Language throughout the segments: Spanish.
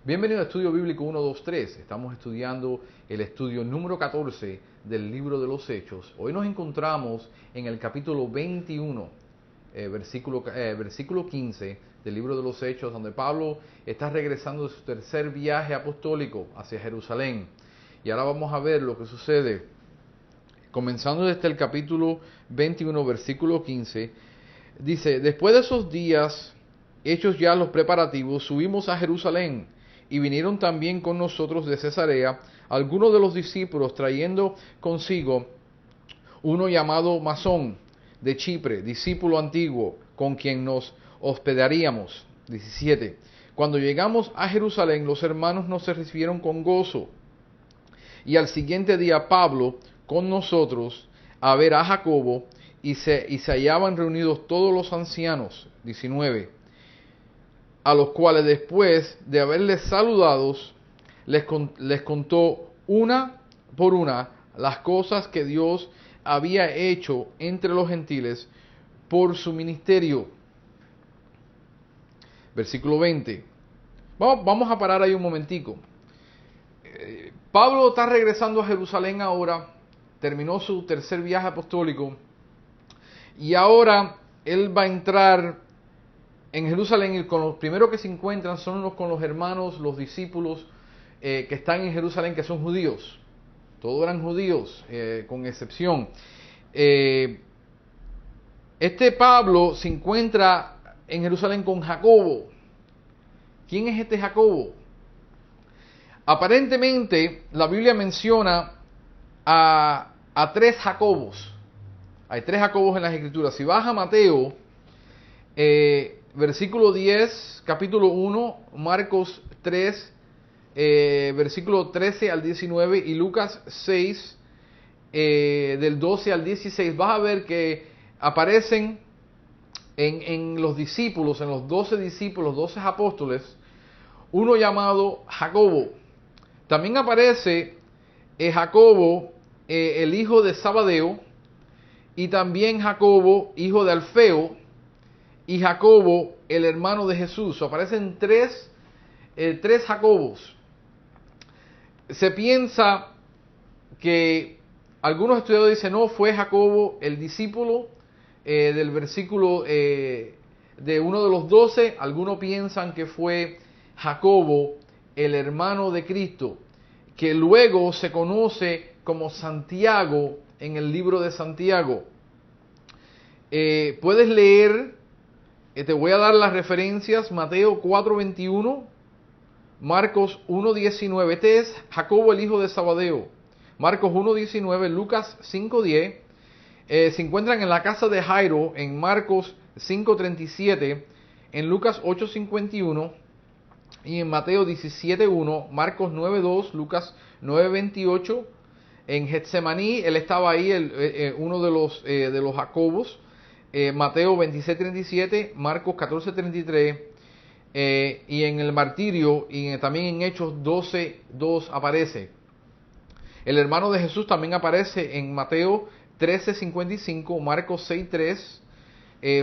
Bienvenido a Estudio Bíblico 123. Estamos estudiando el estudio número 14 del libro de los Hechos. Hoy nos encontramos en el capítulo 21, versículo 15 del libro de los Hechos, donde Pablo está regresando de su tercer viaje apostólico hacia Jerusalén. Y ahora vamos a ver lo que sucede. Comenzando desde el capítulo 21, versículo 15, dice: después de esos días, hechos ya los preparativos, subimos a Jerusalén, y vinieron también con nosotros de Cesarea algunos de los discípulos, trayendo consigo uno llamado Masón de Chipre, discípulo antiguo, con quien nos hospedaríamos. 17. Cuando llegamos a Jerusalén, los hermanos nos recibieron con gozo, y al siguiente día Pablo con nosotros a ver a Jacobo, y se hallaban reunidos todos los ancianos. 19. A los cuales, después de haberles saludados, les contó una por una las cosas que Dios había hecho entre los gentiles por su ministerio. Versículo 20. Vamos a parar ahí un momentico. Pablo está regresando a Jerusalén ahora, terminó su tercer viaje apostólico, y ahora él va a entrar en Jerusalén, y con los primeros que se encuentran son con los hermanos, los discípulos que están en Jerusalén, que son judíos. Todos eran judíos, con excepción. Este Pablo se encuentra en Jerusalén con Jacobo. ¿Quién es este Jacobo? Aparentemente, la Biblia menciona a tres Jacobos. Hay tres Jacobos en las Escrituras. Si vas a Mateo, versículo 10, capítulo 1, Marcos 3, versículo 13 al 19, y Lucas 6, del 12 al 16, vas a ver que aparecen en los discípulos, en los 12 discípulos, 12 apóstoles, uno llamado Jacobo. También aparece Jacobo, el hijo de Zabadeo, y también Jacobo, hijo de Alfeo, y Jacobo, el hermano de Jesús. Aparecen tres Jacobos. Se piensa que algunos estudiadores dicen, no, fue Jacobo el discípulo del versículo de uno de los 12. Algunos piensan que fue Jacobo, el hermano de Cristo, que luego se conoce como Santiago en el libro de Santiago. Puedes leer. Te voy a dar las referencias: Mateo 4:21, Marcos 1:19. Este es Jacobo, el hijo de Zabadeo. Marcos 1:19, Lucas 5:10. Se encuentran en la casa de Jairo en Marcos 5:37, en Lucas 8:51 y en Mateo 17:1, Marcos 9:2, Lucas 9:28. En Getsemaní, él estaba ahí, uno de los Jacobos. Mateo 26:37, Marcos 14:33, y en el martirio y también en Hechos 12:2 aparece. El hermano de Jesús también aparece en Mateo 13:55, Marcos 6:3,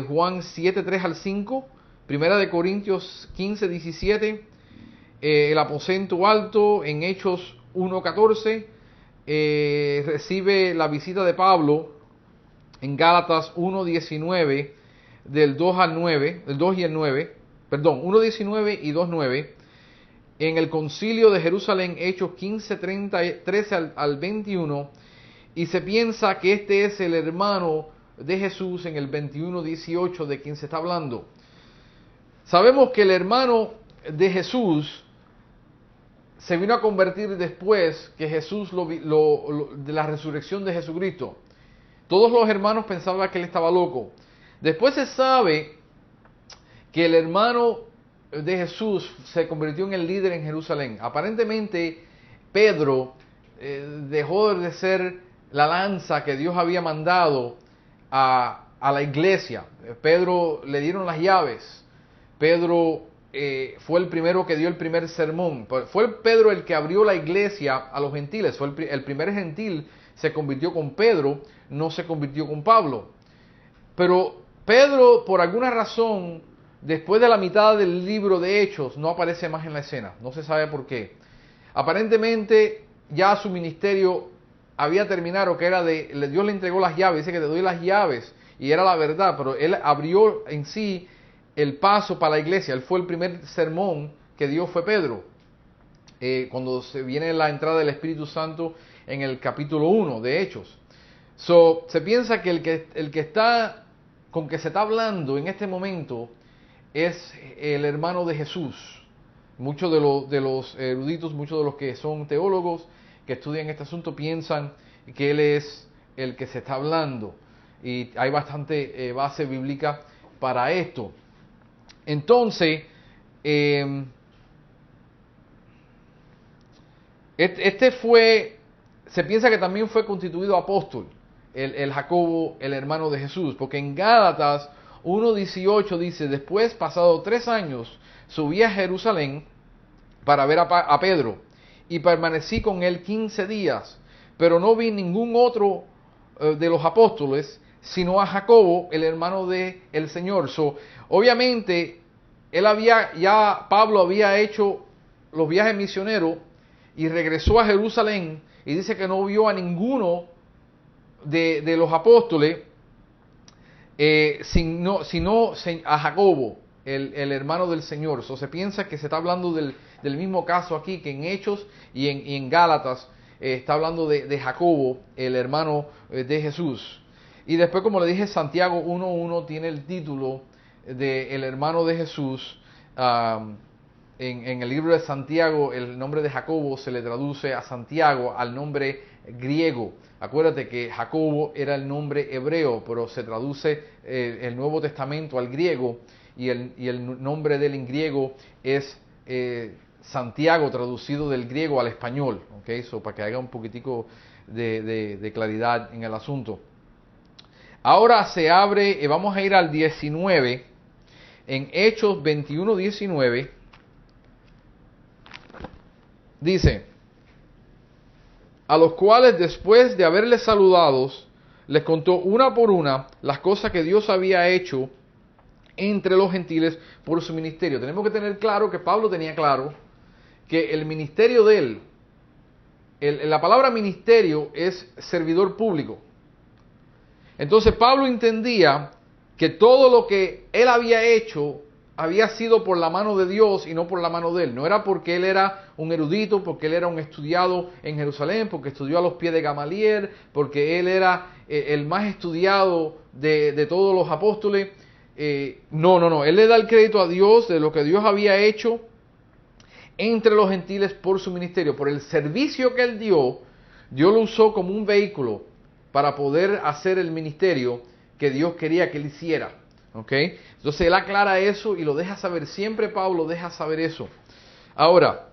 Juan 7:3 al 5, Primera de Corintios 15:17, el aposento alto en Hechos 1:14, recibe la visita de Pablo en Gálatas 1:19, del 2 al 9, el 2 y el 9, perdón, 1:19 y 2:9, en el concilio de Jerusalén, Hechos 15:13 al 21, y se piensa que este es el hermano de Jesús en el 21:18 de quien se está hablando. Sabemos que el hermano de Jesús se vino a convertir después que Jesús de la resurrección de Jesucristo. Todos los hermanos pensaban que él estaba loco. Después se sabe que el hermano de Jesús se convirtió en el líder en Jerusalén. Aparentemente, Pedro dejó de ser la lanza que Dios había mandado a la iglesia. Pedro le dieron las llaves. Pedro fue el primero que dio el primer sermón. Fue Pedro el que abrió la iglesia a los gentiles. Fue el primer gentil se convirtió con Pedro, no se convirtió con Pablo. Pero Pedro, por alguna razón, después de la mitad del libro de Hechos, no aparece más en la escena. No se sabe por qué. Aparentemente ya su ministerio había terminado, que era Dios le entregó las llaves, dice que te doy las llaves, y era la verdad, pero él abrió en sí el paso para la iglesia. Él fue el primer sermón que dio fue Pedro, cuando se viene la entrada del Espíritu Santo en el capítulo 1 de Hechos. Se piensa que el que está, con que se está hablando en este momento, es el hermano de Jesús. Muchos de los eruditos, muchos de los que son teólogos, que estudian este asunto, piensan que él es el que se está hablando. Y hay bastante base bíblica para esto. Entonces, se piensa que también fue constituido apóstol, el Jacobo, el hermano de Jesús, porque en Gálatas 1:18 dice: después, pasado 3 años, subí a Jerusalén para ver a Pedro, y permanecí con él 15 días, pero no vi ningún otro de los apóstoles, sino a Jacobo, el hermano de el Señor. Obviamente, Pablo había hecho los viajes misioneros y regresó a Jerusalén, y dice que no vio a ninguno de los apóstoles, sino a Jacobo, el hermano del Señor. Se piensa que se está hablando del mismo caso aquí, que en Hechos y en Gálatas está hablando de Jacobo, el hermano de Jesús. Y después, como le dije, Santiago 1:1 tiene el título de el hermano de Jesús. En el libro de Santiago, el nombre de Jacobo se le traduce a Santiago al nombre griego. Acuérdate que Jacobo era el nombre hebreo, pero se traduce el Nuevo Testamento al griego, y el nombre del en griego es Santiago, traducido del griego al español. ¿Okay? Para que haga un poquitico de claridad en el asunto. Ahora se abre, vamos a ir al 19, en Hechos 21:19. Dice: a los cuales, después de haberles saludados, les contó una por una las cosas que Dios había hecho entre los gentiles por su ministerio. Tenemos que tener claro que Pablo tenía claro que el ministerio de él, la palabra ministerio es servidor público. Entonces Pablo entendía que todo lo que él había hecho había sido por la mano de Dios y no por la mano de él. No era porque él era un erudito, porque él era un estudiado en Jerusalén, porque estudió a los pies de Gamaliel, porque él era el más estudiado de todos los apóstoles. No. Él le da el crédito a Dios de lo que Dios había hecho entre los gentiles por su ministerio. Por el servicio que él dio, Dios lo usó como un vehículo para poder hacer el ministerio que Dios quería que él hiciera. ¿Okay? Entonces él aclara eso y lo deja saber. Siempre Pablo deja saber eso. Ahora,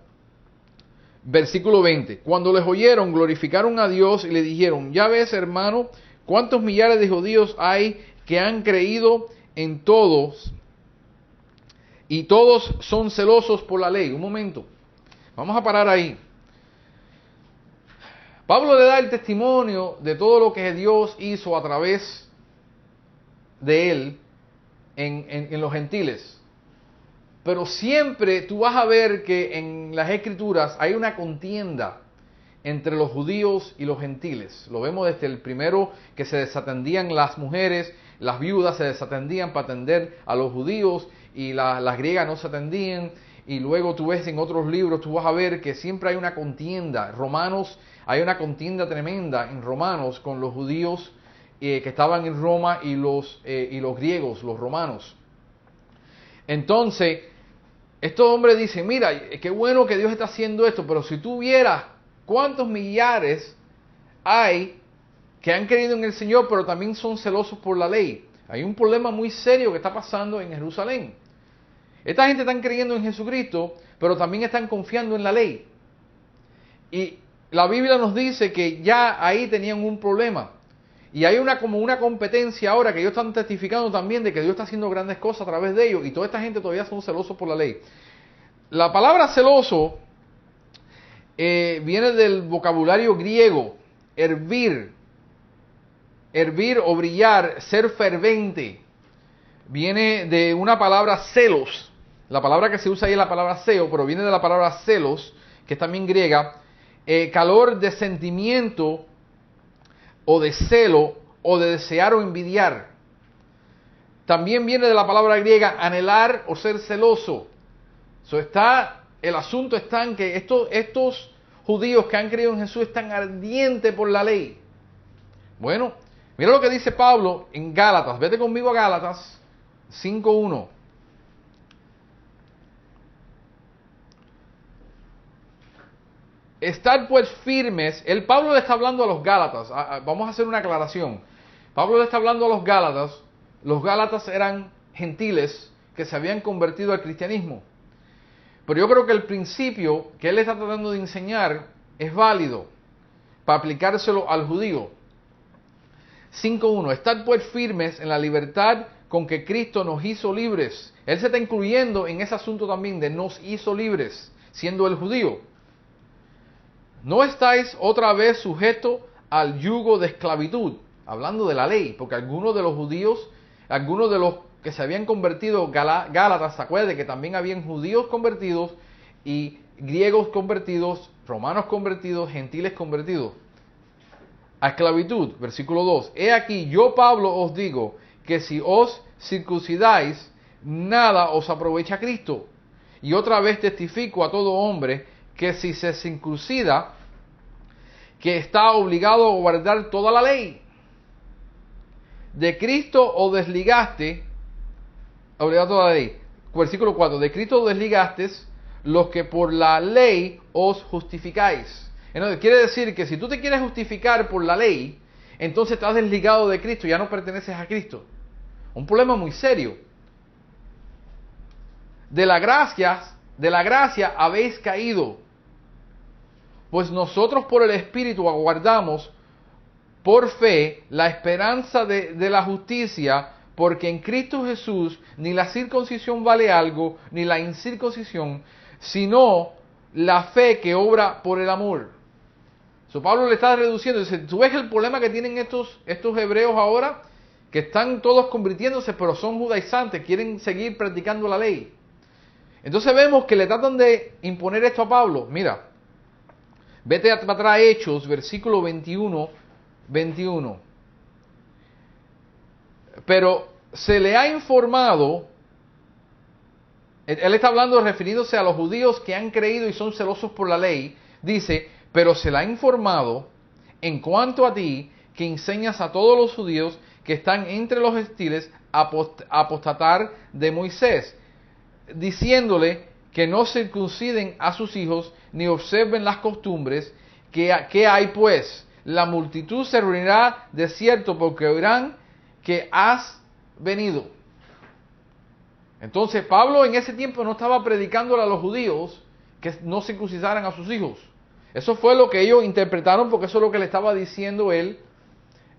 versículo 20. Cuando les oyeron, glorificaron a Dios y le dijeron: ya ves, hermano, cuántos millares de judíos hay que han creído en todos, y todos son celosos por la ley. Un momento, vamos a parar ahí. Pablo le da el testimonio de todo lo que Dios hizo a través de él en los gentiles. Pero siempre tú vas a ver que en las Escrituras hay una contienda entre los judíos y los gentiles. Lo vemos desde el primero, que se desatendían las mujeres, las viudas se desatendían para atender a los judíos, y las griegas no se atendían. Y luego tú ves en otros libros, tú vas a ver que siempre hay una contienda. Romanos, hay una contienda tremenda en Romanos con los judíos que estaban en Roma y los griegos, los romanos. Entonces, estos hombres dicen: mira, qué bueno que Dios está haciendo esto, pero si tú vieras cuántos millares hay que han creído en el Señor, pero también son celosos por la ley. Hay un problema muy serio que está pasando en Jerusalén. Esta gente está creyendo en Jesucristo, pero también están confiando en la ley. Y la Biblia nos dice que ya ahí tenían un problema. Y hay como una competencia ahora, que ellos están testificando también de que Dios está haciendo grandes cosas a través de ellos, y toda esta gente todavía son celosos por la ley. La palabra celoso viene del vocabulario griego: hervir o brillar, ser fervente. viene de una palabra celos. La palabra que se usa ahí es la palabra ceo, pero viene de la palabra celos, que es también griega. Calor de sentimiento o de celo o de desear o envidiar. También viene de la palabra griega anhelar o ser celoso. El asunto está en que estos judíos que han creído en Jesús están ardientes por la ley. Bueno, mira lo que dice Pablo en Gálatas. Vete conmigo a Gálatas 5:1. Estar pues firmes. Pablo le está hablando a los Gálatas. Vamos a hacer una aclaración. Pablo le está hablando a los Gálatas. Los Gálatas eran gentiles que se habían convertido al cristianismo. Pero yo creo que el principio que él está tratando de enseñar es válido para aplicárselo al judío. 5:1. Estad pues firmes en la libertad con que Cristo nos hizo libres. Él se está incluyendo en ese asunto también de nos hizo libres, siendo el judío. No estáis otra vez sujetos al yugo de esclavitud, hablando de la ley, porque algunos de los judíos, algunos de los que se habían convertido, Gálatas, se acuerdan de que también habían judíos convertidos y griegos convertidos, romanos convertidos, gentiles convertidos. A esclavitud, versículo 2. He aquí, yo Pablo os digo que si os circuncidáis, nada os aprovecha Cristo. Y otra vez testifico a todo hombre que si se circuncida, que está obligado a guardar toda la ley. De Cristo os desligaste, obligado a toda la ley. Versículo 4. De Cristo os desligaste los que por la ley os justificáis. Entonces, quiere decir que si tú te quieres justificar por la ley, entonces estás desligado de Cristo, ya no perteneces a Cristo. Un problema muy serio. De la gracia habéis caído, pues nosotros por el Espíritu aguardamos por fe la esperanza de la justicia, porque en Cristo Jesús ni la circuncisión vale algo, ni la incircuncisión, sino la fe que obra por el amor. Pablo le está reduciendo. Dice, ¿tú ves el problema que tienen estos hebreos ahora? Que están todos convirtiéndose, pero son judaizantes, quieren seguir practicando la ley. Entonces vemos que le tratan de imponer esto a Pablo. Mira, vete atrás a Hechos, versículo 21. Pero se le ha informado, él está hablando refiriéndose a los judíos que han creído y son celosos por la ley, dice, pero se le ha informado en cuanto a ti que enseñas a todos los judíos que están entre los gentiles a apostatar de Moisés, diciéndole que no circunciden a sus hijos ni observen las costumbres. ¿Qué hay pues? La multitud se reunirá de cierto porque oirán que has venido. Entonces Pablo en ese tiempo no estaba predicándole a los judíos que no circuncidaran a sus hijos. Eso fue lo que ellos interpretaron, porque eso es lo que le estaba diciendo él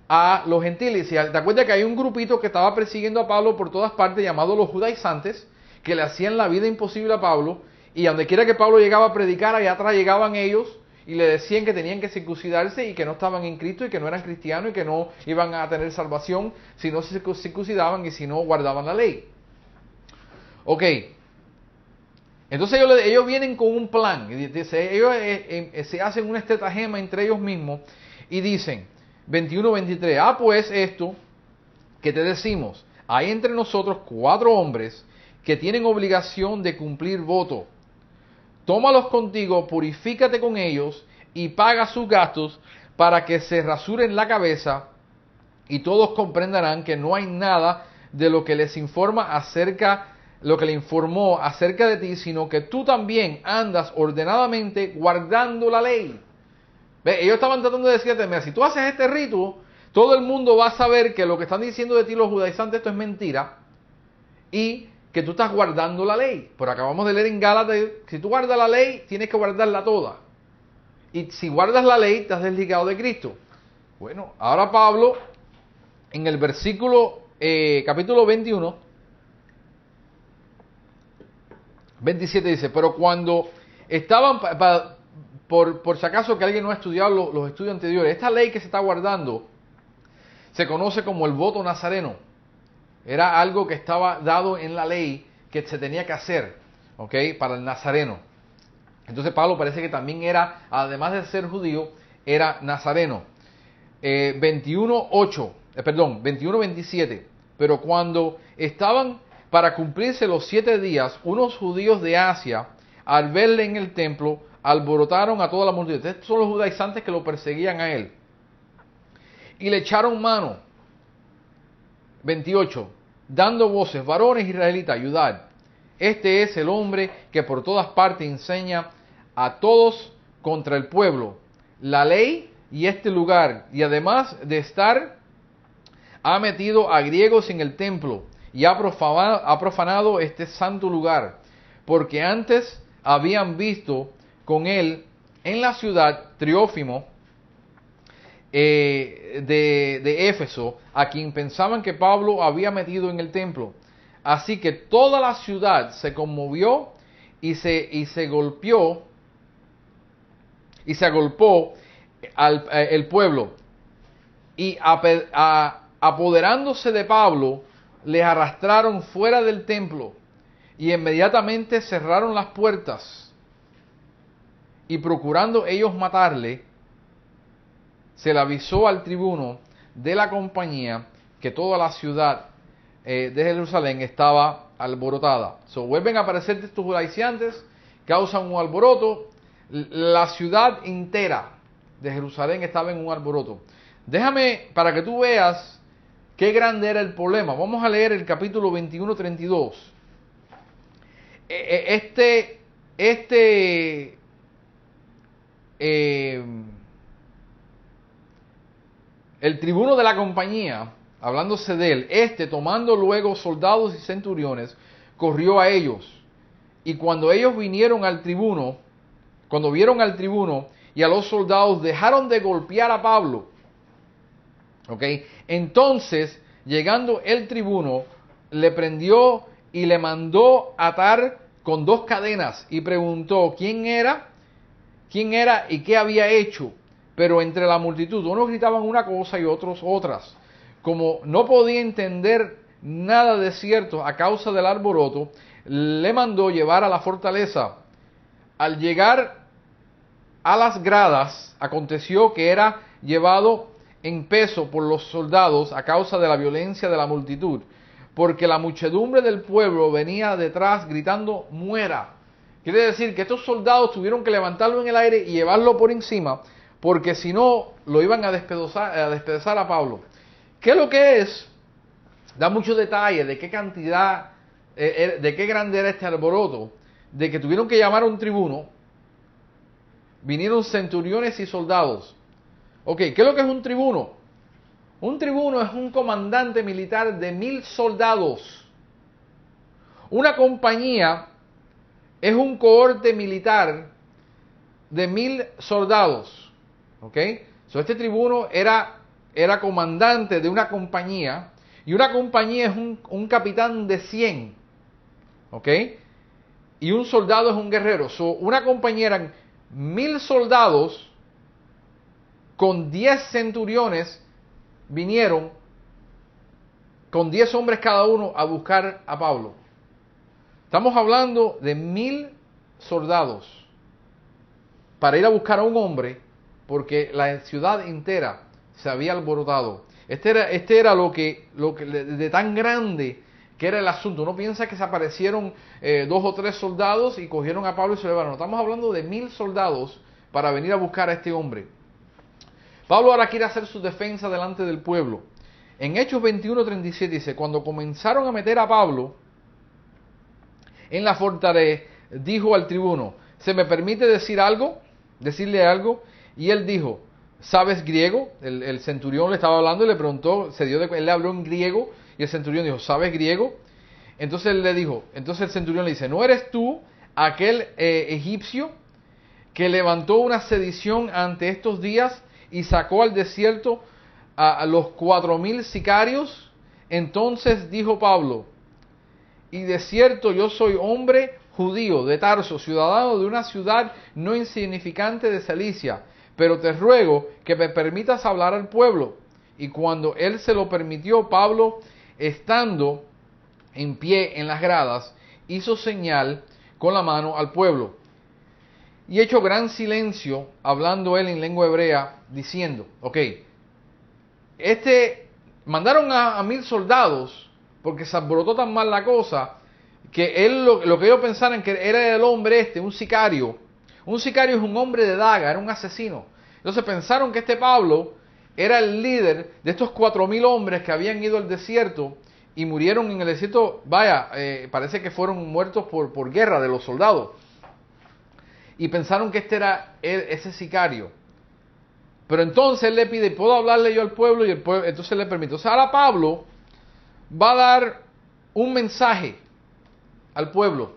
a los gentiles. Y te acuerdas que hay un grupito que estaba persiguiendo a Pablo por todas partes, llamado los judaizantes, que le hacían la vida imposible a Pablo, y a donde quiera que Pablo llegaba a predicar, allá atrás llegaban ellos y le decían que tenían que circuncidarse y que no estaban en Cristo y que no eran cristianos y que no iban a tener salvación si no se circuncidaban y si no guardaban la ley. Ok. Entonces ellos vienen con un plan. Ellos se hacen una estratagema entre ellos mismos y dicen, 21-23, pues esto que te decimos, hay entre nosotros 4 hombres que tienen obligación de cumplir voto. Tómalos contigo, purifícate con ellos y paga sus gastos para que se rasuren la cabeza y todos comprenderán que no hay nada de lo que les informa lo que le informó acerca de ti, sino que tú también andas ordenadamente guardando la ley. ¿Ve? Ellos estaban tratando de decirte, mira, si tú haces este rito, todo el mundo va a saber que lo que están diciendo de ti los judaizantes esto es mentira y que tú estás guardando la ley. Pero acabamos de leer en Gálatas, si tú guardas la ley, tienes que guardarla toda. Y si guardas la ley, estás desligado de Cristo. Bueno, ahora Pablo, en el versículo, capítulo 21, 27 dice, pero cuando estaban, por si acaso que alguien no ha estudiado los estudios anteriores, esta ley que se está guardando se conoce como el voto nazareno. Era algo que estaba dado en la ley que se tenía que hacer, ¿ok? Para el nazareno. Entonces Pablo parece que también era, además de ser judío, era nazareno. 21:27. Pero cuando estaban para cumplirse los 7 días, unos judíos de Asia, al verle en el templo, alborotaron a toda la multitud. Estos son los judaizantes que lo perseguían a él. Y le echaron mano. 28. Dando voces: varones israelitas, ayudad. Este es el hombre que por todas partes enseña a todos contra el pueblo, la ley y este lugar. Y además de estar, ha metido a griegos en el templo y ha profanado este santo lugar. Porque antes habían visto con él en la ciudad Triófimo de Éfeso, a quien pensaban que Pablo había metido en el templo. Así que toda la ciudad se conmovió y se agolpó el pueblo. Y apoderándose de Pablo, le arrastraron fuera del templo y inmediatamente cerraron las puertas. Y procurando ellos matarle, se le avisó al tribuno de la compañía que toda la ciudad de Jerusalén estaba alborotada. Vuelven a aparecer estos judaizantes, causan un alboroto. La ciudad entera de Jerusalén estaba en un alboroto. Déjame, para que tú veas qué grande era el problema, vamos a leer el capítulo 21:32. El tribuno de la compañía, hablándose de él, tomando luego soldados y centuriones, corrió a ellos. Y cuando ellos vieron al tribuno y a los soldados, dejaron de golpear a Pablo. ¿Ok? Entonces, llegando el tribuno, le prendió y le mandó atar con 2 cadenas y preguntó quién era y qué había hecho. Pero entre la multitud, unos gritaban una cosa y otros otras. Como no podía entender nada de cierto a causa del alboroto, le mandó llevar a la fortaleza. Al llegar a las gradas, aconteció que era llevado en peso por los soldados a causa de la violencia de la multitud, porque la muchedumbre del pueblo venía detrás gritando: muera. Quiere decir que estos soldados tuvieron que levantarlo en el aire y llevarlo por encima, porque si no, lo iban a despedazar a Pablo. ¿Qué es lo que es? Da muchos detalles de qué cantidad, de qué grande era este alboroto, de que tuvieron que llamar a un tribuno, vinieron centuriones y soldados. Ok, ¿qué es lo que es un tribuno? Un tribuno es un comandante militar de 1000 soldados. Una compañía es un cohorte militar de 1000 soldados. ¿Ok? Este tribuno era comandante de una compañía, y una compañía es un capitán de 100. ¿Ok? Y un soldado es un guerrero. Una compañía eran 1000 soldados con 10 centuriones, vinieron con 10 hombres cada uno a buscar a Pablo. Estamos hablando de 1000 soldados para ir a buscar a un hombre, porque la ciudad entera se había alborotado. Este era lo que de tan grande que era el asunto. No piensa que se aparecieron 2 o 3 soldados y cogieron a Pablo y se lo llevaron. Estamos hablando de 1000 soldados para venir a buscar a este hombre. Pablo ahora quiere hacer su defensa delante del pueblo. En Hechos 21:37 dice: cuando comenzaron a meter a Pablo en la fortaleza, dijo al tribuno: ¿se me permite decirle algo? Y él dijo: ¿sabes griego? El centurión le estaba hablando y le preguntó, él le habló en griego, y el centurión dijo: ¿sabes griego? Entonces el centurión le dice: ¿no eres tú aquel egipcio que levantó una sedición ante estos días y sacó al desierto a los 4000 sicarios? Entonces dijo Pablo: y de cierto yo soy hombre judío de Tarso, ciudadano de una ciudad no insignificante de Cilicia, pero te ruego que me permitas hablar al pueblo. Y cuando él se lo permitió, Pablo estando en pie en las gradas, hizo señal con la mano al pueblo. Y hecho gran silencio, hablando él en lengua hebrea, diciendo, mandaron a 1000 soldados, porque se alborotó tan mal la cosa, que él lo que ellos pensaran que era el hombre un sicario. Un sicario es un hombre de daga, era un asesino. Entonces pensaron que Pablo era el líder de estos 4000 hombres que habían ido al desierto y murieron en el desierto. Parece que fueron muertos por guerra de los soldados. Y pensaron que era ese sicario. Pero entonces él le pide, ¿puedo hablarle yo al pueblo? Y el pueblo entonces le permite. O sea, ahora Pablo va a dar un mensaje al pueblo.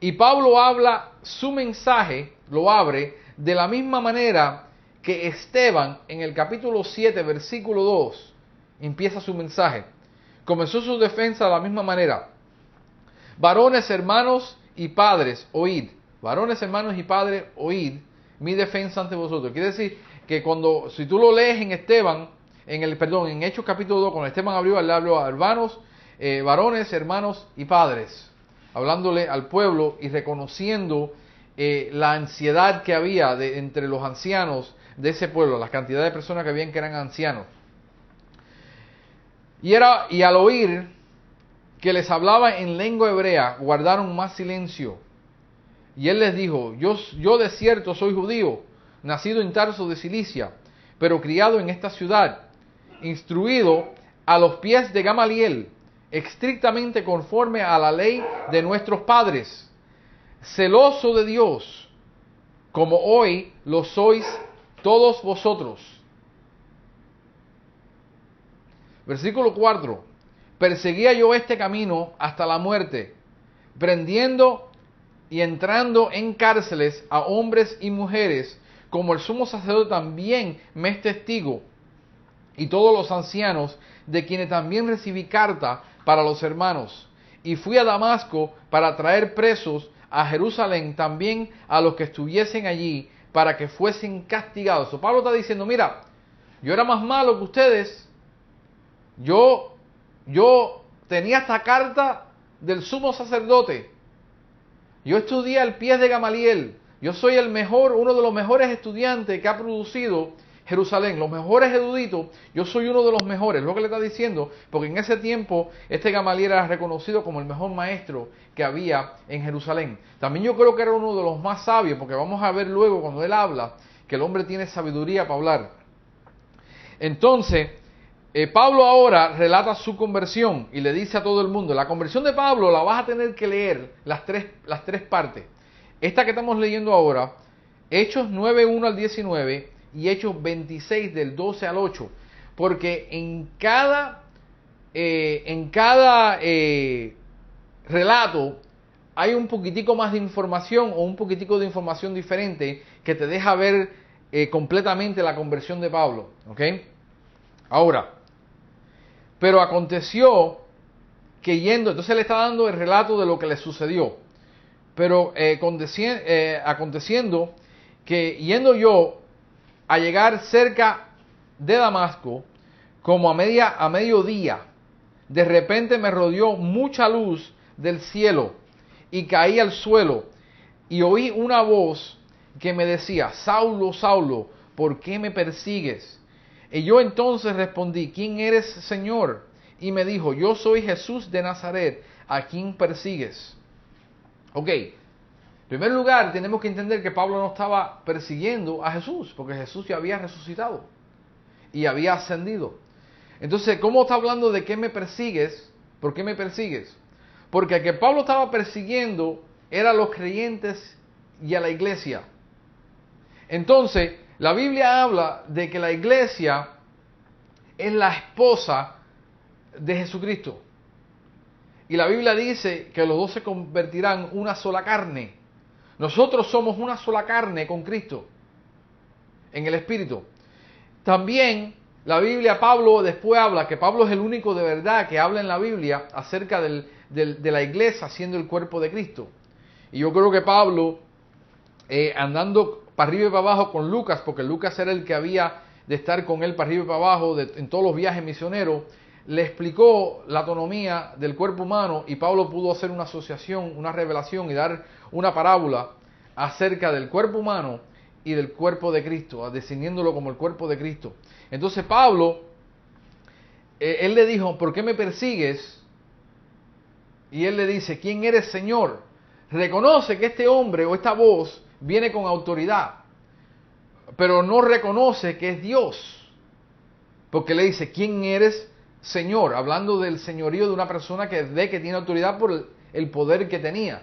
Y Pablo habla su mensaje, lo abre de la misma manera que Esteban en el capítulo 7, versículo 2, empieza su mensaje. Comenzó su defensa de la misma manera. Varones, hermanos y padres, oíd. Varones, hermanos y padres, oíd mi defensa ante vosotros. Quiere decir que si tú lo lees en en Hechos capítulo 2, cuando Esteban abrió, le habló a hermanos, varones, hermanos y padres, hablándole al pueblo y reconociendo la ansiedad que había entre los ancianos de ese pueblo, la cantidad de personas que habían que eran ancianos. Y al oír que les hablaba en lengua hebrea, guardaron más silencio. Y él les dijo, yo de cierto soy judío, nacido en Tarso de Cilicia, pero criado en esta ciudad, instruido a los pies de Gamaliel, estrictamente conforme a la ley de nuestros padres, celoso de Dios, como hoy lo sois todos vosotros. Versículo 4. Perseguía yo este camino hasta la muerte, prendiendo y entrando en cárceles a hombres y mujeres, como el sumo sacerdote también me es testigo, y todos los ancianos, de quienes también recibí carta para los hermanos. Y fui a Damasco para traer presos a Jerusalén también a los que estuviesen allí, para que fuesen castigados. So, Pablo está diciendo, mira, yo era más malo que ustedes. Yo tenía esta carta del sumo sacerdote. Yo estudié al pie de Gamaliel. Yo soy uno de los mejores estudiantes que ha producido Jerusalén, los mejores eruditos. Yo soy uno de los mejores, lo que le está diciendo, porque en ese tiempo Gamaliel era reconocido como el mejor maestro que había en Jerusalén. También yo creo que era uno de los más sabios, porque vamos a ver luego cuando él habla que el hombre tiene sabiduría para hablar. Entonces, Pablo ahora relata su conversión y le dice a todo el mundo, la conversión de Pablo la vas a tener que leer las tres partes. Esta que estamos leyendo ahora, Hechos 9:1 al 19 y Hechos 26 del 12 al 8, porque en cada relato hay un poquitico más de información o un poquitico de información diferente que te deja ver completamente la conversión de Pablo. ¿Ok? Ahora, pero aconteció que entonces le está dando el relato de lo que le sucedió. Pero aconteciendo que yendo yo a llegar cerca de Damasco, como a mediodía, de repente me rodeó mucha luz del cielo y caí al suelo y oí una voz que me decía, Saulo, Saulo, ¿por qué me persigues? Y yo entonces respondí, ¿quién eres, Señor? Y me dijo, yo soy Jesús de Nazaret, ¿a quién persigues? Ok, en primer lugar tenemos que entender que Pablo no estaba persiguiendo a Jesús, porque Jesús ya había resucitado y había ascendido. Entonces, ¿cómo está hablando de qué me persigues? ¿Por qué me persigues? Porque a que Pablo estaba persiguiendo era a los creyentes y a la iglesia. Entonces, la Biblia habla de que la iglesia es la esposa de Jesucristo. Y la Biblia dice que los dos se convertirán en una sola carne. Nosotros somos una sola carne con Cristo en el Espíritu. También la Biblia, Pablo después habla que Pablo es el único de verdad que habla en la Biblia acerca de la iglesia siendo el cuerpo de Cristo. Y yo creo que Pablo, andando para arriba y para abajo con Lucas, porque Lucas era el que había de estar con él para arriba y para abajo en todos los viajes misioneros, le explicó la anatomía del cuerpo humano y Pablo pudo hacer una asociación, una revelación y dar una parábola acerca del cuerpo humano y del cuerpo de Cristo, definiéndolo como el cuerpo de Cristo. Entonces Pablo, él le dijo, ¿por qué me persigues? Y él le dice, ¿quién eres, Señor? Reconoce que este hombre o esta voz viene con autoridad, pero no reconoce que es Dios, porque le dice, ¿quién eres, Señor? Hablando del señorío de una persona que ve que tiene autoridad por el poder que tenía,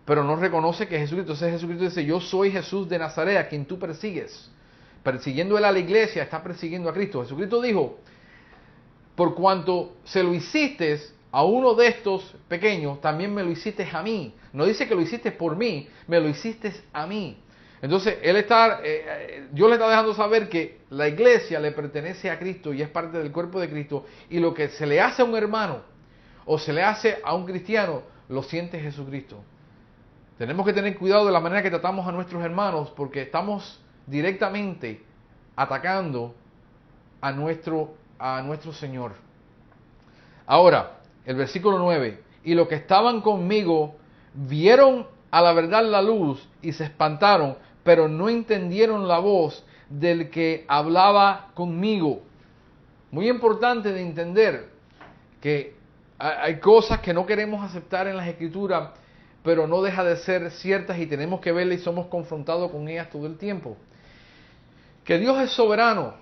pero no reconoce que es Jesucristo. Entonces Jesucristo dice, yo soy Jesús de Nazaret, a quien tú persigues. Persiguiendo él a la iglesia, está persiguiendo a Cristo. Jesucristo dijo, por cuanto se lo hiciste a uno de estos pequeños, también me lo hiciste a mí. No dice que lo hiciste por mí, me lo hiciste a mí. Entonces, Dios le está dejando saber que la iglesia le pertenece a Cristo y es parte del cuerpo de Cristo. Y lo que se le hace a un hermano o se le hace a un cristiano, lo siente Jesucristo. Tenemos que tener cuidado de la manera que tratamos a nuestros hermanos porque estamos directamente atacando a nuestro Señor. Ahora, el versículo 9. Y los que estaban conmigo vieron a la verdad la luz y se espantaron, pero no entendieron la voz del que hablaba conmigo. Muy importante de entender que hay cosas que no queremos aceptar en las Escrituras, pero no deja de ser ciertas y tenemos que verlas y somos confrontados con ellas todo el tiempo. Que Dios es soberano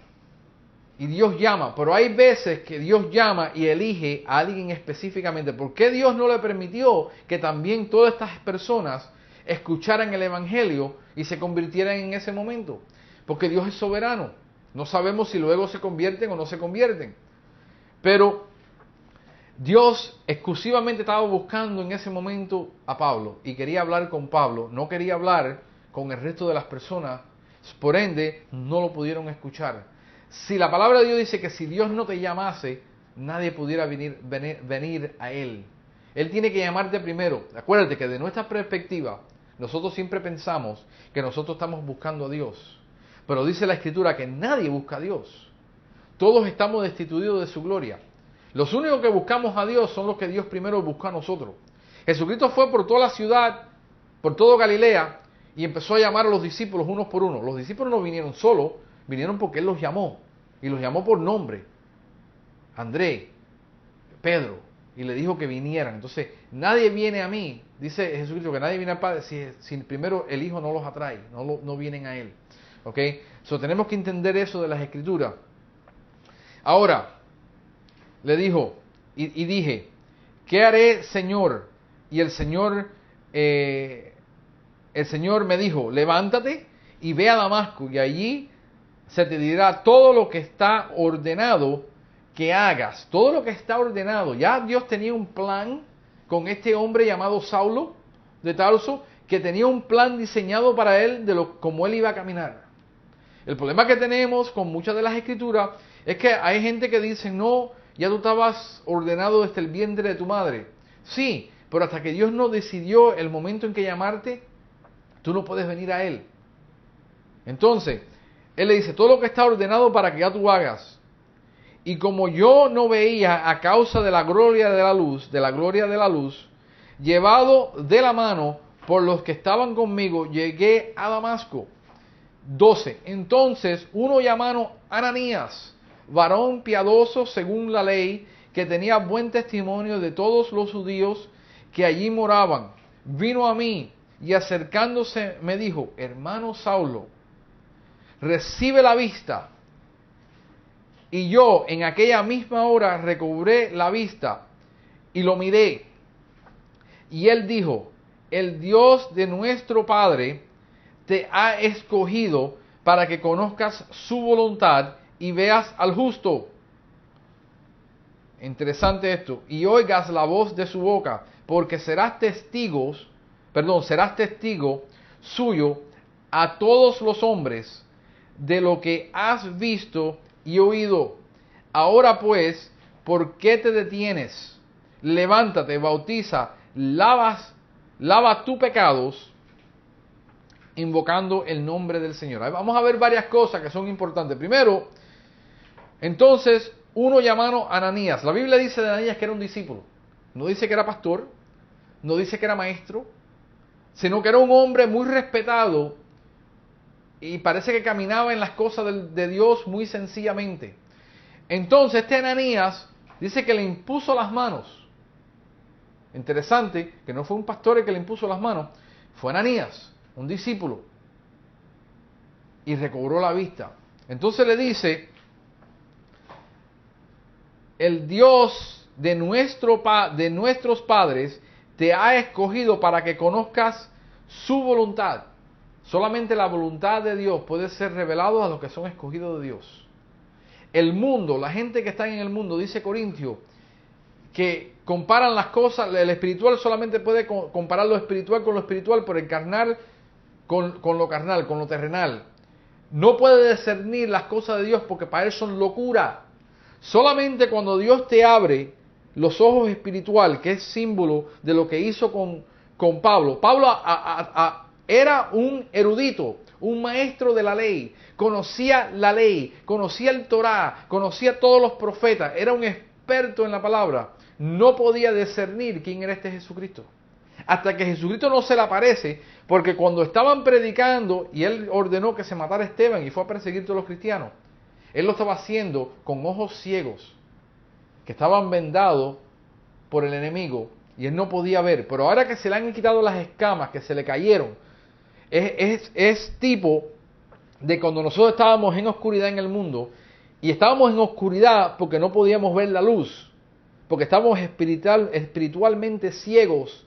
y Dios llama, pero hay veces que Dios llama y elige a alguien específicamente. ¿Por qué Dios no le permitió que también todas estas personas escucharan el Evangelio y se convirtieran en ese momento? Porque Dios es soberano. No sabemos si luego se convierten o no se convierten. Pero Dios exclusivamente estaba buscando en ese momento a Pablo y quería hablar con Pablo, no quería hablar con el resto de las personas, por ende no lo pudieron escuchar. Si la palabra de Dios dice que si Dios no te llamase, nadie pudiera venir a Él. Él tiene que llamarte primero. Acuérdate que de nuestra perspectiva, nosotros siempre pensamos que nosotros estamos buscando a Dios. Pero dice la Escritura que nadie busca a Dios. Todos estamos destituidos de su gloria. Los únicos que buscamos a Dios son los que Dios primero buscó a nosotros. Jesucristo fue por toda la ciudad, por todo Galilea, y empezó a llamar a los discípulos unos por uno. Los discípulos no vinieron solos, vinieron porque Él los llamó. Y los llamó por nombre. Andrés, Pedro, y le dijo que vinieran. Entonces, nadie viene a mí, dice Jesucristo, que nadie viene al Padre si primero el Hijo no los atrae, no vienen a Él. ¿Ok? So, tenemos que entender eso de las Escrituras. Ahora, le dijo, y dije, ¿qué haré, Señor? Y el Señor me dijo, levántate y ve a Damasco, y allí se te dirá todo lo que está ordenado que hagas. Todo lo que está ordenado. Ya Dios tenía un plan con este hombre llamado Saulo de Tarso, que tenía un plan diseñado para él de cómo él iba a caminar. El problema que tenemos con muchas de las Escrituras es que hay gente que dice, no, ya tú estabas ordenado desde el vientre de tu madre. Sí, pero hasta que Dios no decidió el momento en que llamarte, tú no puedes venir a Él. Entonces, Él le dice, todo lo que está ordenado para que ya tú hagas. Y como yo no veía a causa de la gloria de la luz, llevado de la mano por los que estaban conmigo, llegué a Damasco. 12. Entonces, uno llamado Ananías, varón piadoso según la ley, que tenía buen testimonio de todos los judíos que allí moraban, vino a mí y acercándose me dijo, hermano Saulo, recibe la vista. Y yo en aquella misma hora recobré la vista y lo miré. Y él dijo, el Dios de nuestro Padre te ha escogido para que conozcas su voluntad y veas al justo. Interesante esto. Y oigas la voz de su boca, porque serás testigo suyo a todos los hombres de lo que has visto y oído. Ahora pues, ¿por qué te detienes? Levántate, bautiza, lava tus pecados, invocando el nombre del Señor. Vamos a ver varias cosas que son importantes. Primero, entonces, uno llamado Ananías. La Biblia dice de Ananías que era un discípulo. No dice que era pastor, no dice que era maestro, sino que era un hombre muy respetado y parece que caminaba en las cosas de Dios muy sencillamente. Entonces este Ananías dice que le impuso las manos. Interesante que no fue un pastor el que le impuso las manos, fue Ananías, un discípulo, y recobró la vista. Entonces le dice: el Dios de nuestros padres te ha escogido para que conozcas su voluntad. Solamente la voluntad de Dios puede ser revelada a los que son escogidos de Dios. El mundo, la gente que está en el mundo, dice Corintio, que comparan las cosas, el espiritual solamente puede comparar lo espiritual con lo espiritual, pero el carnal con lo carnal, con lo terrenal. No puede discernir las cosas de Dios porque para él son locura. Solamente cuando Dios te abre los ojos espirituales, que es símbolo de lo que hizo con Pablo. Pablo era un erudito, un maestro de la ley, conocía la ley, conocía el Torá, conocía todos los profetas, era un experto en la palabra. No podía discernir quién era este Jesucristo. Hasta que Jesucristo no se le aparece, porque cuando estaban predicando y él ordenó que se matara a Esteban y fue a perseguir a todos los cristianos, él lo estaba haciendo con ojos ciegos, que estaban vendados por el enemigo y él no podía ver. Pero ahora que se le han quitado las escamas, que se le cayeron, es tipo de cuando nosotros estábamos en oscuridad en el mundo, y estábamos en oscuridad porque no podíamos ver la luz, porque estábamos espiritualmente ciegos,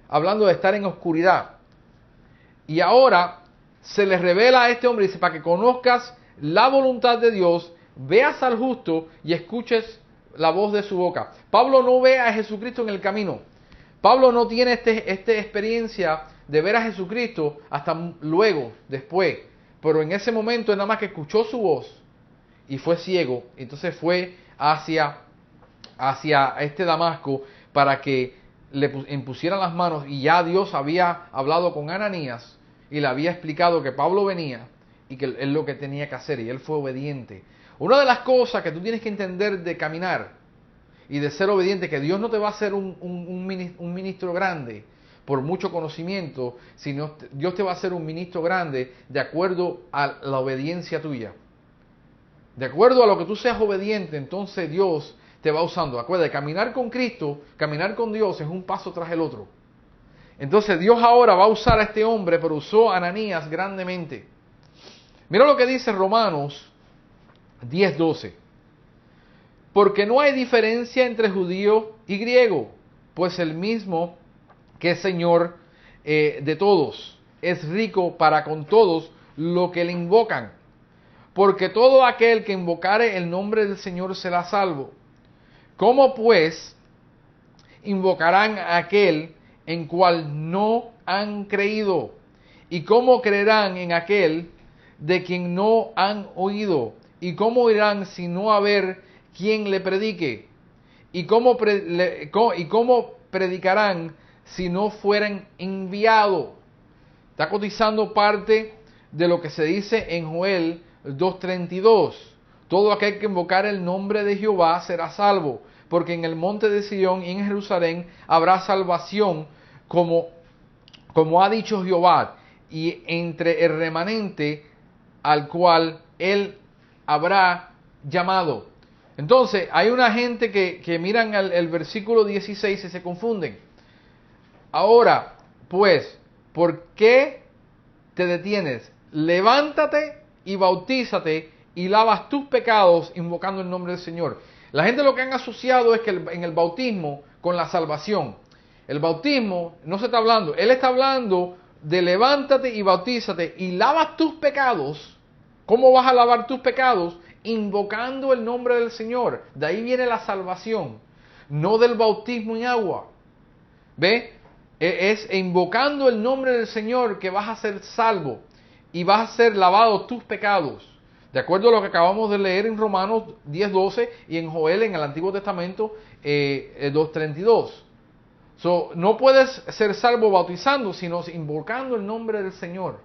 hablando de estar en oscuridad. Y ahora se le revela a este hombre, dice, para que conozcas la voluntad de Dios, veas al justo y escuches la voz de su boca. Pablo no ve a Jesucristo en el camino. Pablo no tiene esta experiencia de ver a Jesucristo hasta luego, después. Pero en ese momento nada más que escuchó su voz y fue ciego. Entonces fue hacia este Damasco para que le impusieran las manos, y ya Dios había hablado con Ananías y le había explicado que Pablo venía y que él lo que tenía que hacer, y él fue obediente. Una de las cosas que tú tienes que entender de caminar y de ser obediente, que Dios no te va a hacer un ministro grande por mucho conocimiento, sino Dios te va a hacer un ministro grande de acuerdo a la obediencia tuya. De acuerdo a lo que tú seas obediente, entonces Dios te va usando. Acuérdate, caminar con Cristo, caminar con Dios es un paso tras el otro. Entonces Dios ahora va a usar a este hombre, pero usó a Ananías grandemente. Mira lo que dice Romanos 10:12. Porque no hay diferencia entre judío y griego, pues el mismo que es Señor de todos, es rico para con todos lo que le invocan. Porque todo aquel que invocare el nombre del Señor será salvo. ¿Cómo pues invocarán a aquel en cual no han creído? ¿Y cómo creerán en aquel de quien no han oído? ¿Y cómo irán si no haber quien le predique? ¿Y cómo predicarán si no fueran enviados? Está cotizando parte de lo que se dice en Joel 2:32. Todo aquel que invocar el nombre de Jehová será salvo, porque en el monte de Sión y en Jerusalén habrá salvación, como ha dicho Jehová, y entre el remanente al cual él habrá llamado. Entonces, hay una gente que miran el versículo 16 y se confunden. Ahora, pues, ¿por qué te detienes? Levántate y bautízate y lavas tus pecados invocando el nombre del Señor. La gente lo que han asociado es que en el bautismo con la salvación. El bautismo no se está hablando, él está hablando de levántate y bautízate y lavas tus pecados. ¿Cómo vas a lavar tus pecados? Invocando el nombre del Señor. De ahí viene la salvación, no del bautismo en agua. ¿Ve? Es invocando el nombre del Señor que vas a ser salvo y vas a ser lavado tus pecados. De acuerdo a lo que acabamos de leer en Romanos 10:12 y en Joel en el Antiguo Testamento 2:32. No puedes ser salvo bautizando, sino invocando el nombre del Señor.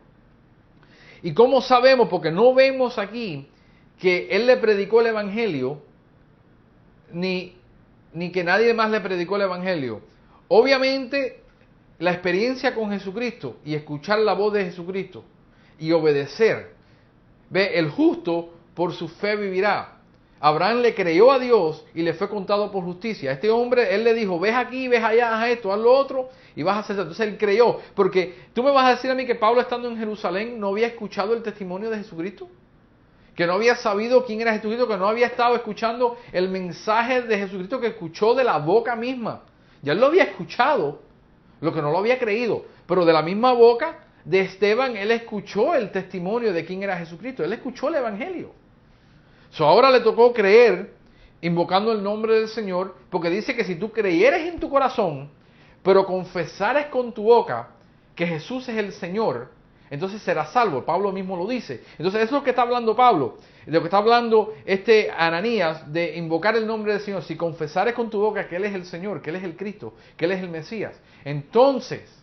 ¿Y cómo sabemos? Porque no vemos aquí que él le predicó el Evangelio ni que nadie más le predicó el Evangelio. Obviamente, la experiencia con Jesucristo y escuchar la voz de Jesucristo y obedecer. Ve, el justo por su fe vivirá. Abraham le creyó a Dios y le fue contado por justicia. Este hombre, él le dijo, ves aquí, ves allá, haz esto, haz lo otro y vas a hacer eso. Entonces él creyó. Porque tú me vas a decir a mí que Pablo, estando en Jerusalén, no había escuchado el testimonio de Jesucristo. Que no había sabido quién era Jesucristo, que no había estado escuchando el mensaje de Jesucristo que escuchó de la boca misma. Ya él lo había escuchado, lo que no lo había creído. Pero de la misma boca de Esteban, él escuchó el testimonio de quién era Jesucristo. Él escuchó el Evangelio. Ahora le tocó creer, invocando el nombre del Señor, porque dice que si tú creyeres en tu corazón, pero confesares con tu boca que Jesús es el Señor, entonces serás salvo. Pablo mismo lo dice. Entonces eso es lo que está hablando Pablo, de lo que está hablando Ananías, de invocar el nombre del Señor. Si confesares con tu boca que Él es el Señor, que Él es el Cristo, que Él es el Mesías, entonces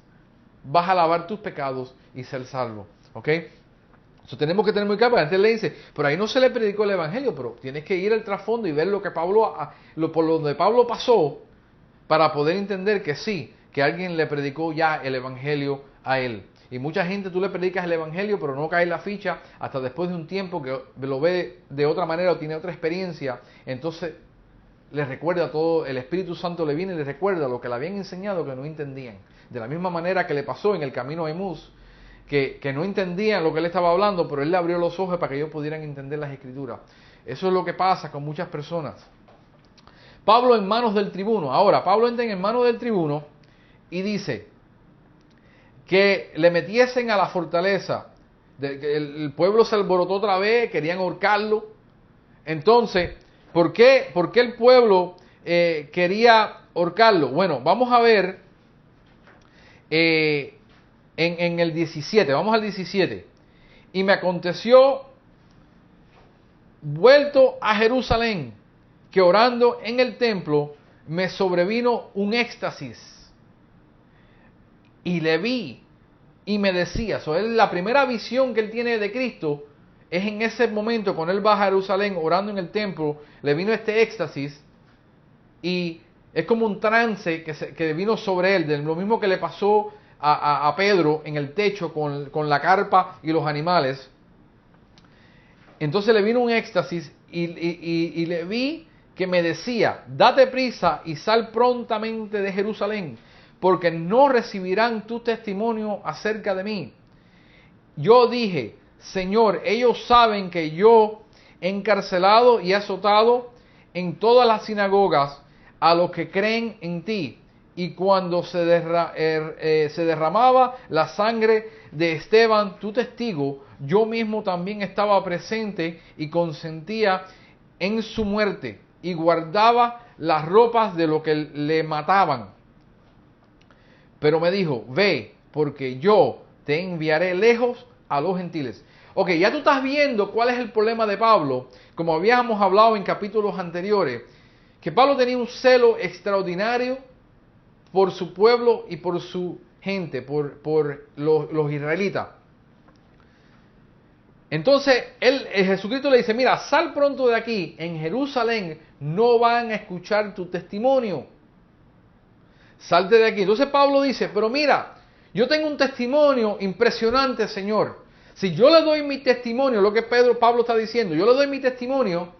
vas a lavar tus pecados y ser salvo. ¿Ok? Eso tenemos que tener muy claro. Antes le dice, pero ahí no se le predicó el Evangelio, pero tienes que ir al trasfondo y ver lo que Pablo, por donde Pablo pasó, para poder entender que sí, que alguien le predicó ya el Evangelio a él. Y mucha gente tú le predicas el Evangelio, pero no cae en la ficha hasta después de un tiempo que lo ve de otra manera o tiene otra experiencia. Entonces le recuerda todo, el Espíritu Santo le viene y le recuerda lo que le habían enseñado que no entendían. De la misma manera que le pasó en el camino a Emús, que no entendían lo que él estaba hablando, pero él le abrió los ojos para que ellos pudieran entender las Escrituras. Eso es lo que pasa con muchas personas. Pablo en manos del tribuno. Ahora, Pablo entra en manos del tribuno y dice que le metiesen a la fortaleza. El pueblo se alborotó otra vez, querían ahorcarlo. Entonces, ¿por qué el pueblo quería ahorcarlo? Bueno, vamos a ver en el 17, vamos al 17. Y me aconteció, vuelto a Jerusalén, que orando en el templo me sobrevino un éxtasis. Y le vi y me decía, la primera visión que él tiene de Cristo es en ese momento cuando él va a Jerusalén orando en el templo, le vino este éxtasis y es como un trance que vino sobre él, de lo mismo que le pasó a Pedro en el techo con la carpa y los animales. Entonces le vino un éxtasis y le vi que me decía, date prisa y sal prontamente de Jerusalén, porque no recibirán tu testimonio acerca de mí. Yo dije, Señor, ellos saben que yo he encarcelado y azotado en todas las sinagogas a los que creen en ti. Y cuando se derramaba la sangre de Esteban, tu testigo, yo mismo también estaba presente y consentía en su muerte y guardaba las ropas de los que le mataban. Pero me dijo, ve, porque yo te enviaré lejos a los gentiles. Ok, ya tú estás viendo cuál es el problema de Pablo, como habíamos hablado en capítulos anteriores, que Pablo tenía un celo extraordinario por su pueblo y por su gente, por los israelitas. Entonces, Jesucristo le dice, mira, sal pronto de aquí, en Jerusalén no van a escuchar tu testimonio. Salte de aquí. Entonces Pablo dice, pero mira, yo tengo un testimonio impresionante, Señor. Si yo le doy mi testimonio, lo que Pablo está diciendo, yo le doy mi testimonio,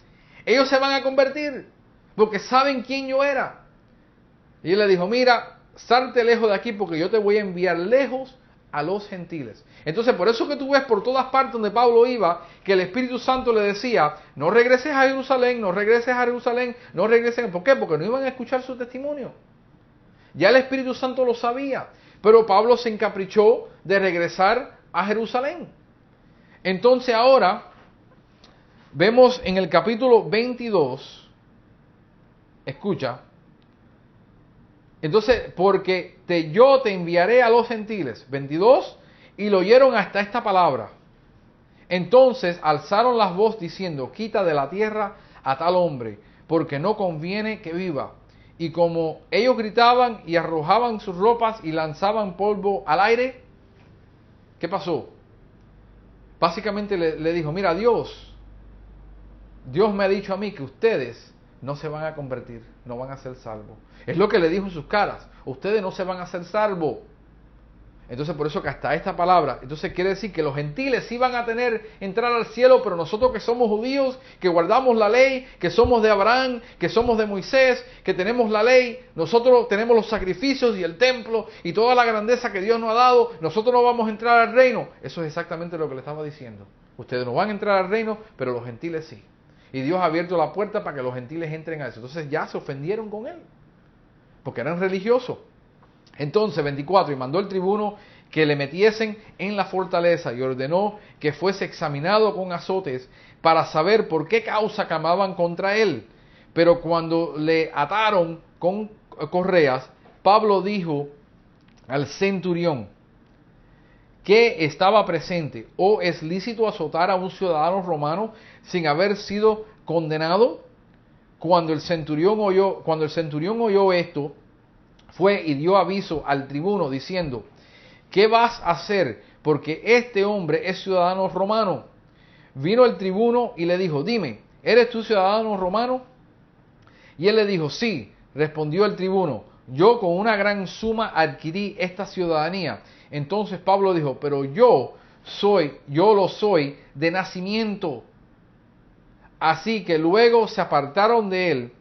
ellos se van a convertir, porque saben quién yo era. Y él le dijo, mira, salte lejos de aquí porque yo te voy a enviar lejos a los gentiles. Entonces, por eso que tú ves por todas partes donde Pablo iba, que el Espíritu Santo le decía, no regreses a Jerusalén, no regreses a Jerusalén, no regreses. ¿Por qué? Porque no iban a escuchar su testimonio. Ya el Espíritu Santo lo sabía, pero Pablo se encaprichó de regresar a Jerusalén. Entonces ahora, vemos en el capítulo 22, escucha, entonces, porque yo te enviaré a los gentiles, 22, y lo oyeron hasta esta palabra. Entonces alzaron las voces diciendo, quita de la tierra a tal hombre, porque no conviene que viva. Y como ellos gritaban y arrojaban sus ropas y lanzaban polvo al aire, ¿qué pasó? Básicamente le dijo, mira, Dios me ha dicho a mí que ustedes no se van a convertir, no van a ser salvos. Es lo que le dijo en sus caras, ustedes no se van a ser salvos. Entonces por eso que hasta esta palabra, entonces quiere decir que los gentiles sí van a entrar al cielo, pero nosotros que somos judíos, que guardamos la ley, que somos de Abraham, que somos de Moisés, que tenemos la ley, nosotros tenemos los sacrificios y el templo y toda la grandeza que Dios nos ha dado, nosotros no vamos a entrar al reino. Eso es exactamente lo que le estaba diciendo. Ustedes no van a entrar al reino, pero los gentiles sí. Y Dios ha abierto la puerta para que los gentiles entren a eso. Entonces ya se ofendieron con él, porque eran religiosos. Entonces, 24, y mandó el tribuno que le metiesen en la fortaleza y ordenó que fuese examinado con azotes para saber por qué causa clamaban contra él. Pero cuando le ataron con correas, Pablo dijo al centurión que estaba presente: ¿o es lícito azotar a un ciudadano romano sin haber sido condenado? Cuando el centurión oyó esto, fue y dio aviso al tribuno diciendo: ¿qué vas a hacer? Porque este hombre es ciudadano romano. Vino el tribuno y le dijo: dime, ¿eres tú ciudadano romano? Y él le dijo: sí. Respondió el tribuno: yo con una gran suma adquirí esta ciudadanía. Entonces Pablo dijo: pero yo lo soy de nacimiento. Así que luego se apartaron de él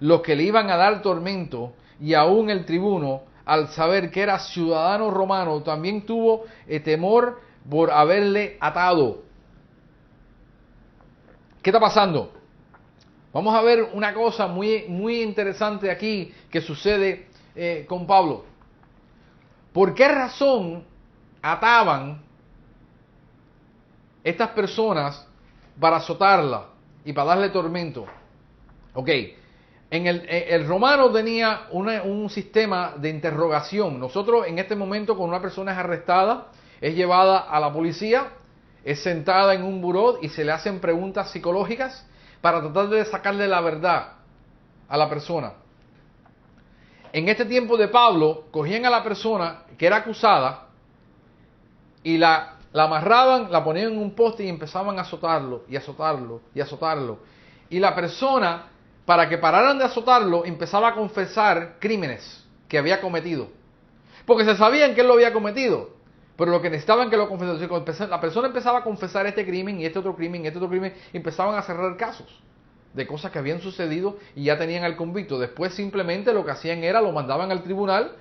los que le iban a dar tormento, y aún el tribuno, al saber que era ciudadano romano, también tuvo temor por haberle atado. ¿Qué está pasando? Vamos a ver una cosa muy interesante aquí que sucede con Pablo. ¿Por qué razón ataban estas personas para azotarla y para darle tormento? Ok. El romano tenía un sistema de interrogación. Nosotros en este momento, cuando una persona es arrestada, es llevada a la policía, es sentada en un buró y se le hacen preguntas psicológicas para tratar de sacarle la verdad a la persona. En este tiempo de Pablo, cogían a la persona que era acusada y la amarraban, la ponían en un poste y empezaban a azotarlo y azotarlo y azotarlo. Y la persona, para que pararan de azotarlo, empezaba a confesar crímenes que había cometido. Porque se sabían que él lo había cometido, pero lo que necesitaban que lo confesara. La persona empezaba a confesar este crimen y este otro crimen y este otro crimen, y empezaban a cerrar casos de cosas que habían sucedido y ya tenían al convicto. Después simplemente lo que hacían era lo mandaban al tribunal,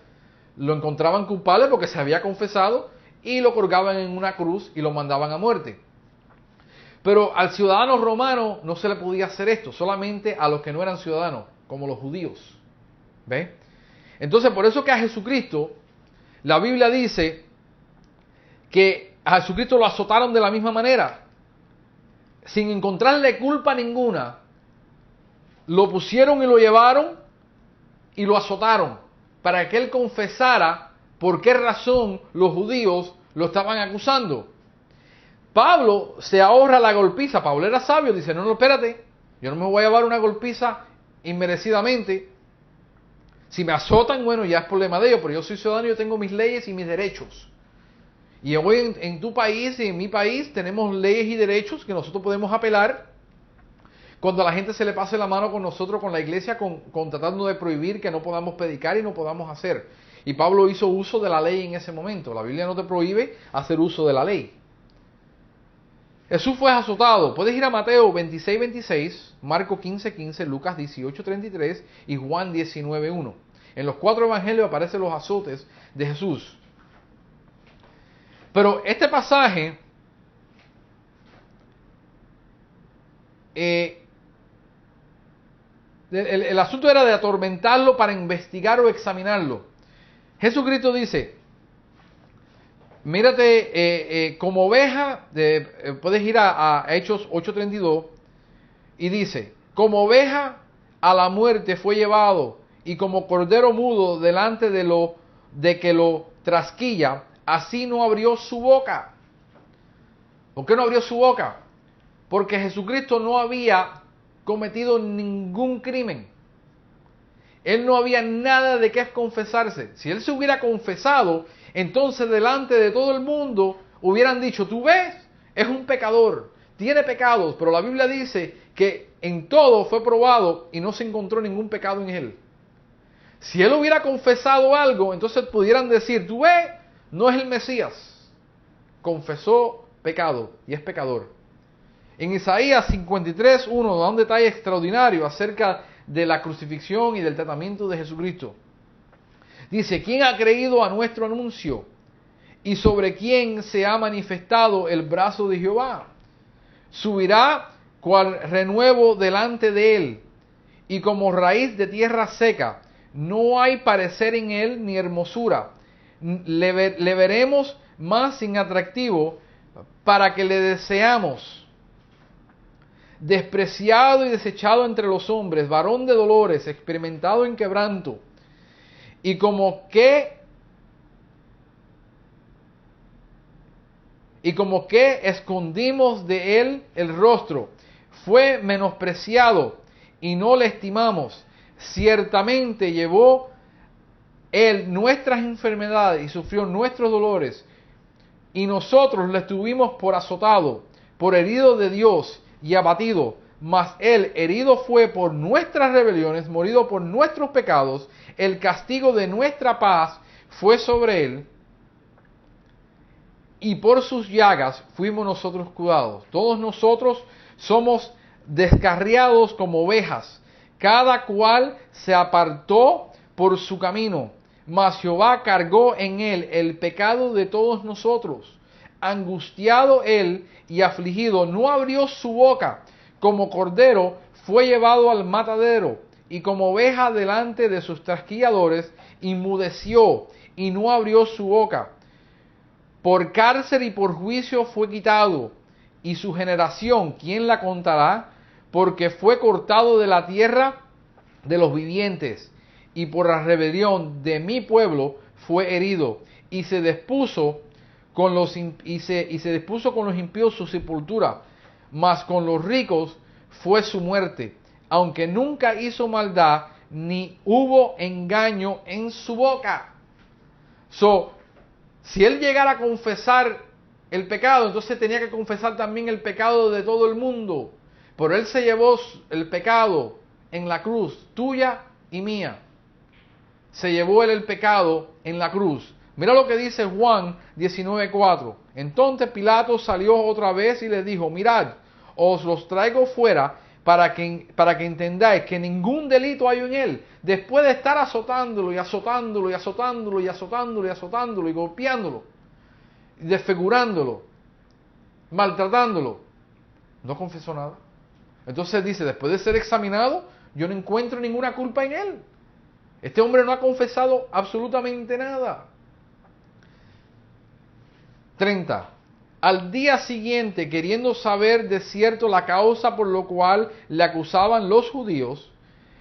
lo encontraban culpable porque se había confesado y lo colgaban en una cruz y lo mandaban a muerte. Pero al ciudadano romano no se le podía hacer esto, solamente a los que no eran ciudadanos, como los judíos. ¿Ve? Entonces, por eso que a Jesucristo, la Biblia dice que a Jesucristo lo azotaron de la misma manera, sin encontrarle culpa ninguna. Lo pusieron y lo llevaron y lo azotaron, para que él confesara por qué razón los judíos lo estaban acusando. Pablo se ahorra la golpiza. Pablo era sabio, dice: no, espérate, yo no me voy a llevar una golpiza inmerecidamente. Si me azotan, bueno, ya es problema de ellos, pero yo soy ciudadano y yo tengo mis leyes y mis derechos. Y hoy en tu país y en mi país tenemos leyes y derechos que nosotros podemos apelar cuando a la gente se le pase la mano con nosotros, con la iglesia, con tratando de prohibir que no podamos predicar y no podamos hacer. Y Pablo hizo uso de la ley en ese momento. La Biblia no te prohíbe hacer uso de la ley. Jesús fue azotado. Puedes ir a Mateo 26:26, Marcos 15:15, Lucas 18:33 y Juan 19:1. En los 4 evangelios aparecen los azotes de Jesús. Pero este pasaje el asunto era de atormentarlo para investigar o examinarlo. Jesucristo dice: mírate, como oveja, puedes ir a Hechos 8:32 y dice: como oveja a la muerte fue llevado, y como cordero mudo delante de que lo trasquilla, así no abrió su boca. ¿Por qué no abrió su boca? Porque Jesucristo no había cometido ningún crimen. Él no había nada de qué confesarse. Si él se hubiera confesado, entonces delante de todo el mundo hubieran dicho: tú ves, es un pecador, tiene pecados, pero la Biblia dice que en todo fue probado y no se encontró ningún pecado en él. Si él hubiera confesado algo, entonces pudieran decir, tú ves, no es el Mesías. Confesó pecado y es pecador. En Isaías 53:1 da un detalle extraordinario acerca de la crucifixión y del tratamiento de Jesucristo. Dice, ¿quién ha creído a nuestro anuncio? ¿Y sobre quién se ha manifestado el brazo de Jehová? Subirá cual renuevo delante de él, y como raíz de tierra seca. No hay parecer en él ni hermosura. Le veremos más sin atractivo para que le deseamos. Despreciado y desechado entre los hombres, varón de dolores, experimentado en quebranto. Y como que escondimos de él el rostro, fue menospreciado y no le estimamos. Ciertamente llevó él nuestras enfermedades y sufrió nuestros dolores, y nosotros le tuvimos por azotado, por herido de Dios y abatido. Mas él herido fue por nuestras rebeliones, morido por nuestros pecados. El castigo de nuestra paz fue sobre él, y por sus llagas fuimos nosotros curados. Todos nosotros somos descarriados como ovejas, cada cual se apartó por su camino, mas Jehová cargó en él el pecado de todos nosotros. Angustiado él y afligido, no abrió su boca. Como cordero fue llevado al matadero, y como oveja delante de sus trasquilladores, inmudeció y no abrió su boca. Por cárcel y por juicio fue quitado, y su generación, ¿quién la contará? Porque fue cortado de la tierra de los vivientes, y por la rebelión de mi pueblo fue herido, y se dispuso con los impíos su sepultura, mas con los ricos fue su muerte, aunque nunca hizo maldad, ni hubo engaño en su boca. Si él llegara a confesar el pecado, entonces tenía que confesar también el pecado de todo el mundo. Pero él se llevó el pecado en la cruz, tuya y mía. Se llevó él el pecado en la cruz. Mira lo que dice Juan 19:4. Entonces Pilato salió otra vez y le dijo, mirad, os los traigo fuera para que entendáis que ningún delito hay en él. Después de estar azotándolo y azotándolo y azotándolo y azotándolo y azotándolo y golpeándolo, y desfigurándolo, maltratándolo, no confesó nada. Entonces dice, después de ser examinado, yo no encuentro ninguna culpa en él. Este hombre no ha confesado absolutamente nada. 30. Al día siguiente, queriendo saber de cierto la causa por lo cual le acusaban los judíos,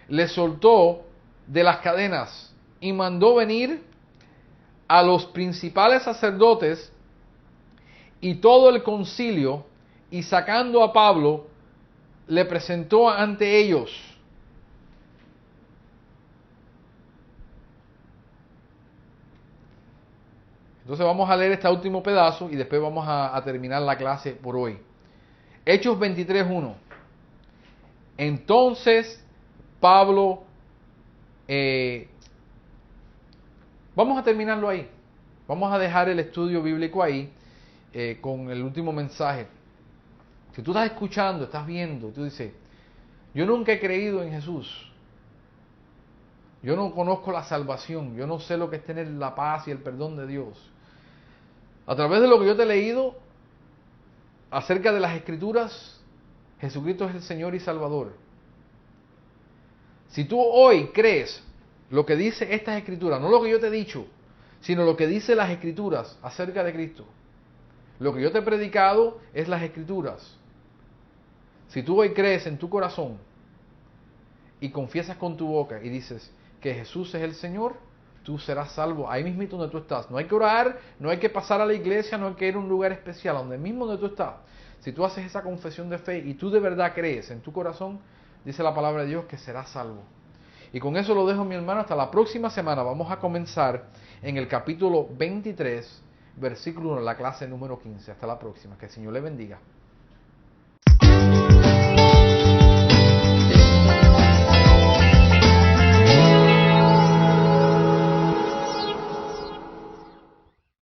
le soltó de las cadenas y mandó venir a los principales sacerdotes y todo el concilio, y sacando a Pablo, le presentó ante ellos. Entonces vamos a leer este último pedazo y después vamos a terminar la clase por hoy. Hechos 23:1. Entonces Pablo, vamos a terminarlo ahí. Vamos a dejar el estudio bíblico ahí con el último mensaje. Si tú estás escuchando, estás viendo, tú dices, yo nunca he creído en Jesús. Yo no conozco la salvación. Yo no sé lo que es tener la paz y el perdón de Dios. A través de lo que yo te he leído acerca de las Escrituras, Jesucristo es el Señor y Salvador. Si tú hoy crees lo que dice estas Escrituras, no lo que yo te he dicho, sino lo que dice las Escrituras acerca de Cristo, lo que yo te he predicado es las Escrituras. Si tú hoy crees en tu corazón y confiesas con tu boca y dices que Jesús es el Señor, tú serás salvo ahí mismo donde tú estás. No hay que orar, no hay que pasar a la iglesia, no hay que ir a un lugar especial, donde mismo donde tú estás. Si tú haces esa confesión de fe y tú de verdad crees en tu corazón, dice la palabra de Dios que serás salvo. Y con eso lo dejo, mi hermano, hasta la próxima semana. Vamos a comenzar en el capítulo 23, versículo 1, la clase número 15. Hasta la próxima. Que el Señor le bendiga.